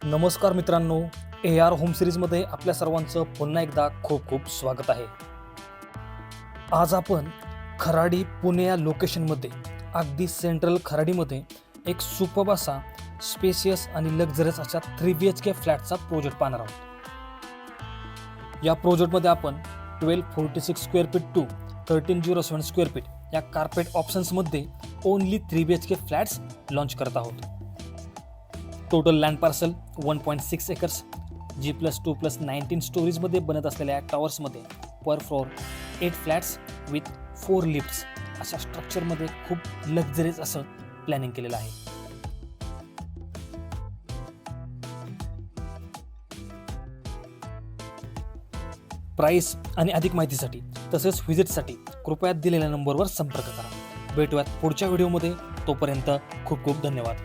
नमस्कार मित्रांनो, AR home सिरीजमध्ये आपल्या सर्वांचं पुन्हा एकदा खूप खूप स्वागत आहे. आज आपण खराडी पुणे या लोकेशनमध्ये अगदी सेंट्रल खराडीमध्ये एक सुपर्ब असा स्पेशियस आणि लक्झरियस अशा 3 BHK फ्लॅटचा प्रोजेक्ट पाहणार आहोत. या प्रोजेक्टमध्ये आपण 1246 square feet to 1307 square feet या कार्पेट ऑप्शन्समध्ये ओनली 3 BHK फ्लॅट्स लॉन्च करत आहोत. Total land parcel 1.6 acres G+2+19 स्टोरीजमध्ये बनत असलेल्या या टॉवर्समध्ये per floor 8 flats with 4 lifts अशा स्ट्रक्चरमध्ये खूप लक्झरियस असं प्लॅनिंग केलेलं आहे. प्राईस आणि अधिक माहितीसाठी तसेच व्हिजिटसाठी कृपया दिलेल्या नंबरवर संपर्क करा. भेटूयात पुढच्या व्हिडिओमध्ये. तोपर्यंत खूप खूप धन्यवाद.